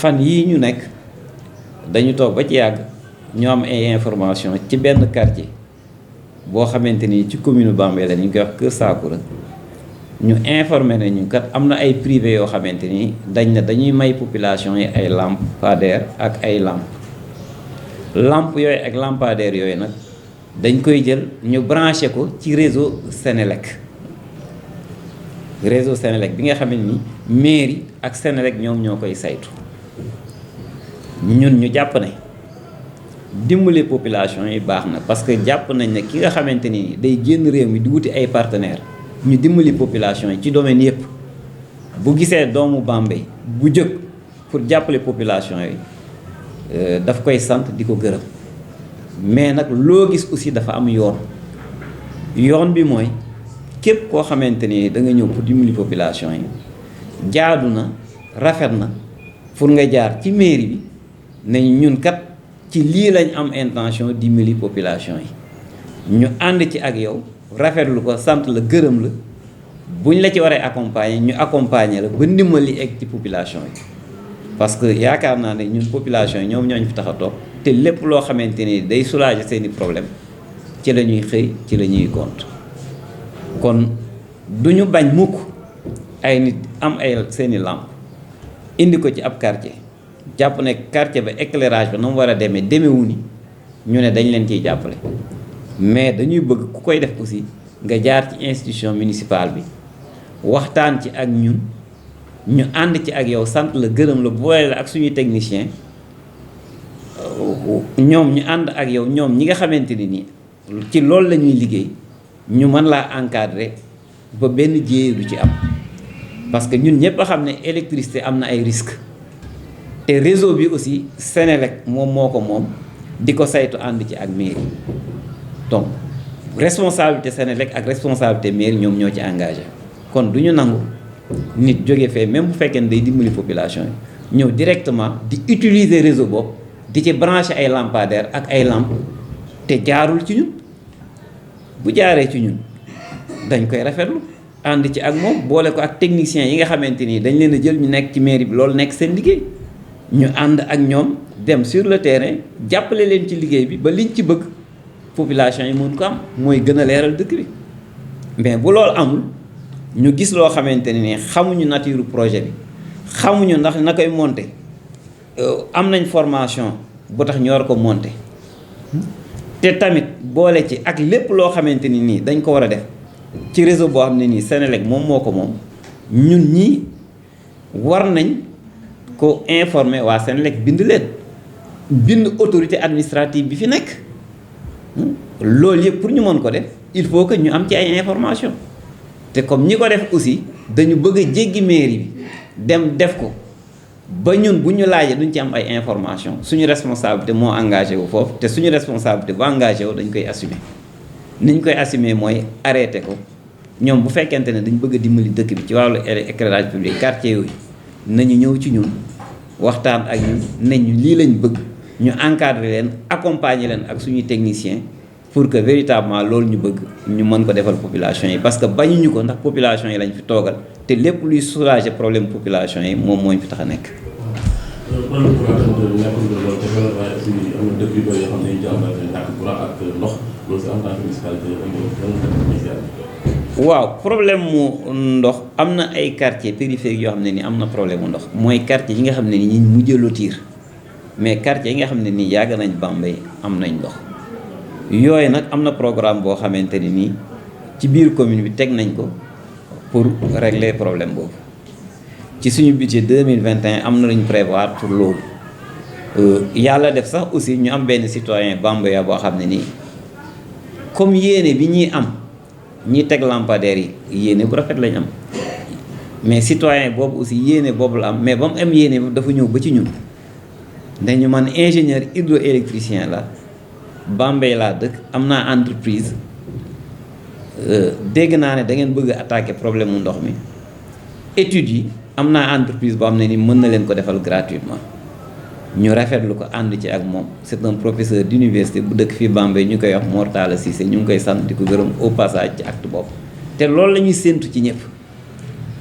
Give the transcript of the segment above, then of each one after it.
fan yii ñu nekk dañu toog ba ci yàgg ñu am ay information ci benn quartier boo xamante ni ci commune Bambey la ñu koy wax Kër Saakura ñu informé nañu kat am na ay privé yoo xamante ni dañ ne dañuy may population yi ay lampadaire ak ay lampe yooyu ak lampadaire yooyu nag dañ koy jël ñu branché ko ci réseau Sénélec bi nga xam ne ni mairie ak Sénélec ñoom ñoo koy saytu ñun ñu jàpp ne dimbali population yi baax na parce que jàpp nañ ne ki nga xamante ni day génn réew mi di wuti ay partenaires ñu dimbali population yi ci domaine yëpp bu gisee doomu Bambey bu jóg pour jàppale population yi daf koy sant di ko gërëm mais nag loo gis aussi dafa am yoon bi mooy képp koo xamante ni da nga ñëw pour dimbali population yi jaadu na rafet na pour nga jaar ci mairie bi nañ ñun kat ci lii lañ am intention dimbali population yi ñu ànd ci ak yow rafetlu ko sant la gërëm la buñ la ci waree accompagner ñu accompagner la ba ndimbal li egg ci population yi parce que yaakaar naa ne ñun population yi ñoom ñooñu fi tax a toog te lépp loo xamante ni day soulager seeni problème ci la ñuy xëy ci la ñuy gont kon du ñu bañ mukk ay nit am ay seeni lampe indi ko ci ab quartier jàpp ne quartier ba éclairage ba na mu war a demewu ni ñu ne dañ leen ciy jàppale mais dañuy bëgg ku koy def aussi nga jaar ci institution municipale bi waxtaan ci ak ñun ñu ànd ci ak yow sant la gërëm la boole la ak suñuy technicien ñoom ñu ànd ak yow ñoom ñi nga xamante ni nii ci loolu la ñuy liggéey ñu mën laa encadrer ba benn jéye du ci am parce que ñun ñëpp a xam ne électricité am na ay risques te réseau bi aussi Sénélec moom moo ko moom di ko saytu ànd ci ak mairie donc responsabilité Sénélec ak responsabilité mairie ñoom ñoo ci engagé kon du ñu nangu nit jóge fee même bu fekkee ne day dimbali population yi ñëw directement di utiliser réseau boobu di ci branché ay lampadaires ak ay lampes te jaarul ci ñun bu jaaree ci ñun dañ koy rafetlu ànd ci ak moom boole ko ak techniciens yi nga xamante ni dañ leen a jël ñu nekk ci mairie bi loolu nekk seen liggéey ñu ànd ak ñoom dem sur le terrain jàppale leen ci liggéey bi ba liñ ci bëgg population yi mun ko am mooy gën a leeral dëkk bi mais bu loolu amul ñu gis loo xamante ne ni xamuñu nature projet bi xamuñu ndax na koy monter am nañ formation bu tax ñu war ko monter te tamit boole ci ak lépp loo xamante ni nii dañ ko war a def ci réseau boo xam ne nii Sénélec moom moo ko moom ñun ñii war nañ ko informer waa Sénélec bind leen bind autorité administrative bi fi nekk loolu yëpp pour ñu mën ko def il faut que ñu am ci ay information te comme ñi ko def aussi dañu bëgg a jéggi mairie bi dem def ko ba ñun bu ñu laajee duñ ci am ay information suñu responsabilité moo engagé wu foofu te suñu responsabilité bu engagé wu dañ koy assumer ni ñu koy assumer mooy arrêté ko ñoom bu fekkente ne dañ bëgg a dimbali dëkk bi ci wàllu éclairage public quartier yooyu nañu ñëw ci ñun waxtaan ak ñun ne ñu lii lañ bëgg ñu encadrer leen accompagner leen ak suñuy technicien pour que véritablement loolu ñu bëgg ñu mën ko defal population yi parce que bañuñu ko ndax population yi lañ fi toogal te lépp luy soulager problème population yi moom moo ñu fi tax a nekk. waaw problème mu ndox am na ay quartiers périphériques yoo xam ne ni am na problème mu ndox mooy quartier yi nga xam ne ni ñu mujjee lotir mais quartier yi nga xam ne nii yàgg nañ Bambey am nañ ndox. yooyu nag am na programme boo xamante ni nii ci biir commune bi teg nañ ko pour régler problème boobu ci suñu budget 2021 am na lu ñu prévoir pour loolu yàlla def sax aussi ñu am benn citoyen Bambeya boo xam ne nii comme yéene bi ñuy am ñi teg lampadaires yi yéene bu rafet lañ am mais citoyen boobu aussi yéene boobu la am mais ba mu am yéene dafa ñëw ba ci ñun dañu man ingénieur hydroélectricien la Bambey laa dëkk am naa entreprise dégg naa ne da ngeen bëgg a attaquer problème mu ndox mi études yi am naa entreprise boo xam ne ni mën na leen ko defal gratuitement ñu rafetlu ko ànd ci ak moom c'est un professeur d'université bu dëkk fii Bambey ñu koy wax Mor Talla Cissé ñu ngi koy sant di ko gërëm au passage ci acte boobu te loolu la ñuy séentu ci ñëpp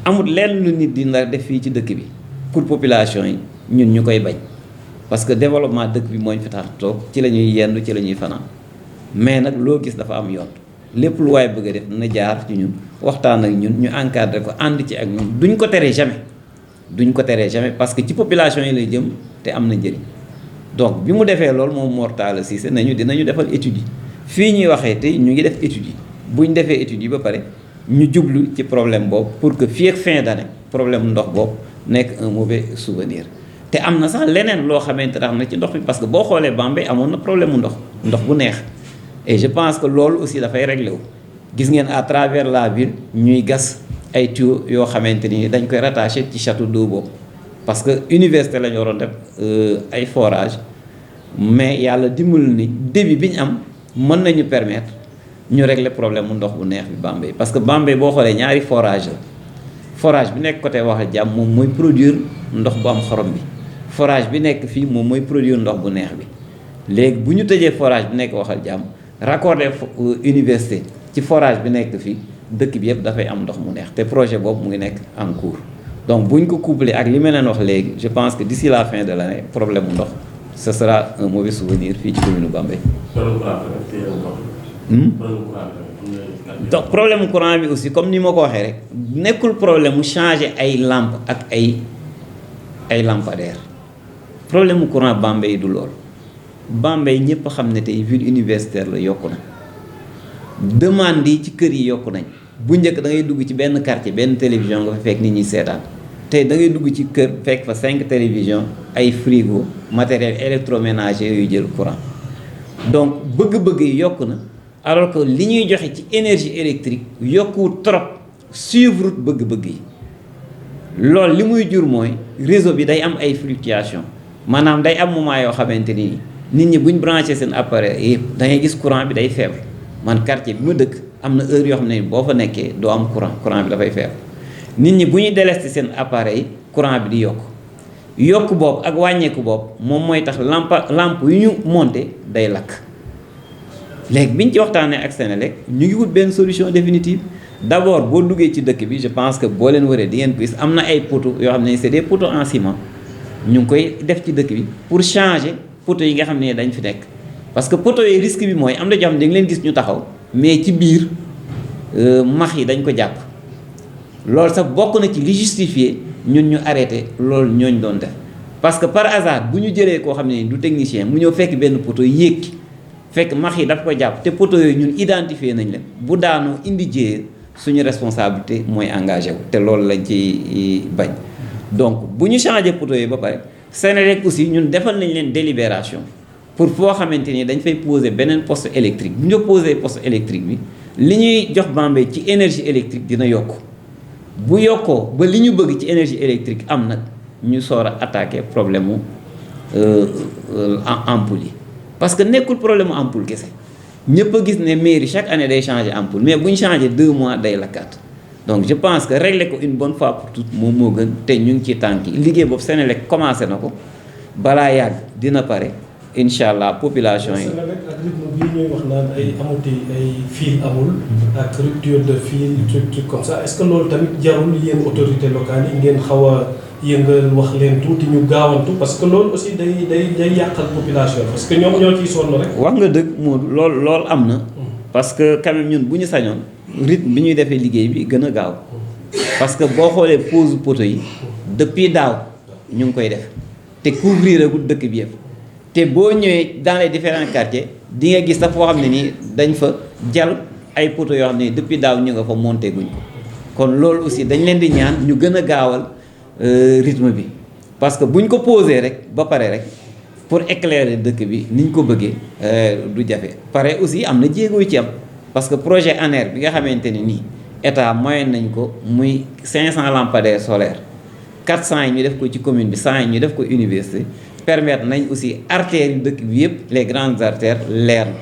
amul lenn lu nit di def fii ci dëkk bi pour population yi ñun ñu koy bañ parce que développement dëkk bi mooñ fi tax toog ci la ñuy yendu ci la ñuy fanaan mais nag loo gis dafa am yoon lépp lu waaye bëgg a def na jaar ci ñun waxtaan ak ñun ñu encadré ko ànd ci ak ñun duñ ko teree jamais parce que ci population yi lay jëm te am na njëriñ donc bi mu defee loolu moom Mor Talla Cissé nañu dinañu defal études yi fii ñuy waxee te ñu ngi def études yi buñ defee études yi ba pare ñu jublu ci problème boobu pour que fii ak fin d'année problème ndox boobu nekk un mauvais souvenir te am na sax leneen loo xamante ne na ci ndox bi parce que boo xoolee Bambey amoon na problème mu ndox bu neex et je pense que loolu aussi dafay réglé wu gis ngeen à travers la ville ñuy gas ay tuyaux yoo xamante ni dañ koy rattaché ci château d'eau boobu parce que université la ñu waroon def ay forage mais yàlla dimbali ni débit bi ñu am mën nañu permettre ñu régler problème mu ndox bu neex bi Bambey parce que Bambey boo xoolee ñaari forage la forage bi nekk côté Waxal Jàmm moom mooy produire ndox bu am xorom bi forage bi nekk fii moom mooy produire ndox bu neex bi léegi bu ñu tëjee forage bi nekk Waxal Jàmm raccordé université ci forage bi nekk fii dëkk bi yëpp dafay am ndox mu neex te projet boobu mu ngi nekk en cours donc bu ñu ko couplé ak li ma leen wax léegi je pense que d'ici la fin de l'année problème mu ndox ce sera un mauvais souvenir fii ci commune Bambey. donc problème courant bi aussi comme ni ma ko waxee rek nekkul problème mu changer ay lampe ak ay lampadaire problème mu courant Bambey du lool Bambey ñëpp xam ne tey ville universitaire la yokku na demande yi ci kër yi yokku nañ bu njëkk da ngay dugg ci benn quartier benn télévision nga fa fekk nit ñi seetaan tey da ngay dugg ci kër fekk fa 5 télévision ay frigo matériel électroménager yu jël courant donc bëgg-bëgg yi yokku na alors que li ñuy joxe ci énergie électrique yokkuwut trop suivre bëgg-bëgg yi loolu li muy jur mooy réseau bi day am ay fluctuation maanaam day am moment yoo xamante ni nit ñi buñ branché seen appareil yëpp da ngay gis courant bi day faible man quartier bi ma dëkk am na heure yoo xam ne boo fa nekkee doo am courant bi dafay faible nit ñi bu ñuy délesté seen appareil courant bi di yokk boobu ak wàññeeku boobu moom mooy tax lampe yu ñu monté day lakk léegi bi ñu ci waxtaanee ak Senelec ñu ngi wut benn solution définitive d'abord boo duggee ci dëkk bi je pense que boo leen waree di ngeen gis am na ay poteaux yoo xam ne c'est des poteaux en ciment ñu ngi koy def ci dëkk bi pour changer poteaux yi nga xam ne dañ fi nekk parce que poteaux yi risque bi mooy am na joo xam ne da nga leen gis ñu taxaw mais ci biir max yi dañ ko jàpp loolu sax bokk na ci li justifié ñun ñu arrêté loolu ñooñ doon def parce que par hasard bu ñu jëlee koo xam ne du technicien mu ñëw fekk benn poteau yéeg fekk max yi daf ko jàpp te poteau yooyu ñun identifié nañ leen bu daanoo indi jéer suñu responsabilité mooy engagé wu te loolu lañ ci bañ donc bu ñu changé poteau yi ba pare Senelec aussi ñun defal nañ leen délibération pour foo xamante ni dañ fay poser beneen poste électrique bu ñu posé poste électrique bi li ñuy jox Bambey ci énergie électrique dina yokk bu yokkoo ba li ñu bëgg ci énergie électrique am nag ñu soor a attaqué problème mu ampoule yi parce que nekkul problème mu ampoule kese ñëpp a gis ne mairie chaque année day changer ampoule mais bu ñu changer 2 mois day lakkaat donc je pense que régler ko une bonne fois pour toutes moom moo gën te ñu ngi ci tànk yi liggéey boobu Senelec commencé na ko balaa yàgg dina pare incha allah population yi. Senelec ak rythme bii ñuy wax naan ay amuti ay fil amul. ak rupture de fil truc comme ça est-ce que loolu tamit jarul yéen autorités locales yi ngeen xaw a yëngal wax leen tuuti ñu gaawantu parce que loolu aussi day yàqal population parce que ñoom ñoo ciy sonn rek. wax nga dëgg moo loolu am na. parce que quand même ñun bu ñu sañoon rythme bi ñuy defee liggéey bi gën a gaaw parce que boo xoolee pose poteau yi depuis daaw ñu ngi koy def te couvrir agul dëkk bi yëpp te boo ñëwee dans les différents quartiers di nga gis sax foo xam ne nii dañ fa jal ay poteaux yoo xam ne depuis daaw ñu nga fa monté guñ ko kon loolu aussi dañ leen di ñaan ñu gën a gaawal rythme bi parce que buñ ko posé rek ba pare rek pour éclairer dëkk bi ni ñu ko bëggee du jafe pare aussi am na jéego yu ci am parce que projet ANER bi nga xamante ne nii état moyen nañ ko muy 500 lampadaires solaires 400 yi ñu def ko ci commune bi 100 yi ñu def ko université permettre nañ aussi artères yu dëkk bi yëpp les grandes artères leer na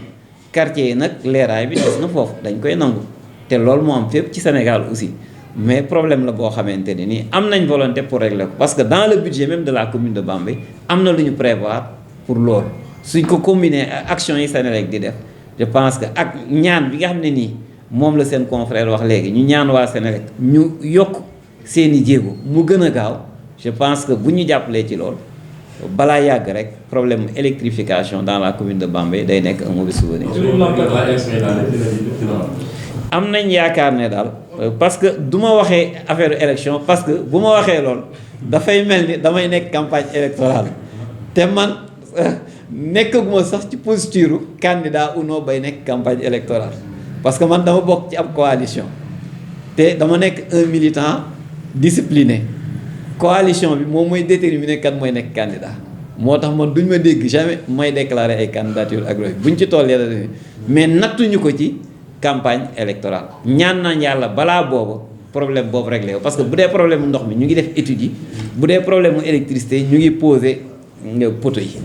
quartier yi nag leeraay bi des na foofu dañ koy nangu te loolu moo am fépp ci Sénégal aussi mais problème la boo xamante ne nii am nañ volonté pour régler ko parce que dans le budget même de la commune de Bambey am na lu ñu prévoir pour loolu suñ ko combiner action yi Senelec di def je pense que ak ñaan bi nga xam ne nii moom la seen confrère wax léegi ñu ñaan waa Senelec ñu yokk seeni jéego mu gën a gaaw je pense que bu ñu jàppalee ci loolu balaa yàgg rek problème électrification dans la commune de Bambey day nekk un mauvais souvenir. am nañ yaakaar ne daal parce que du ma waxee affaire élection parce que bu ma waxee lool dafay mel ni damay nekk campagne électorale te man nekkaguma sax ci posture candidat ou non bay nekk campagne électorale parce que man dama bokk ci ab coalition te dama nekk un militant discipliné coalition bi moom mooy déterminer kan mooy nekk candidat moo tax man duñ ma dégg jamais may déclarer ay candidature ak loolu buñ ci tollee la mais nattuñu ko ci campagne électorale ñaan nañ yàlla balaa boobu problème boobu réglé parce que bu dee problème ndox mi ñu ngi def études yi bu dee problème mu électricité ñu ngi poser poteau yi.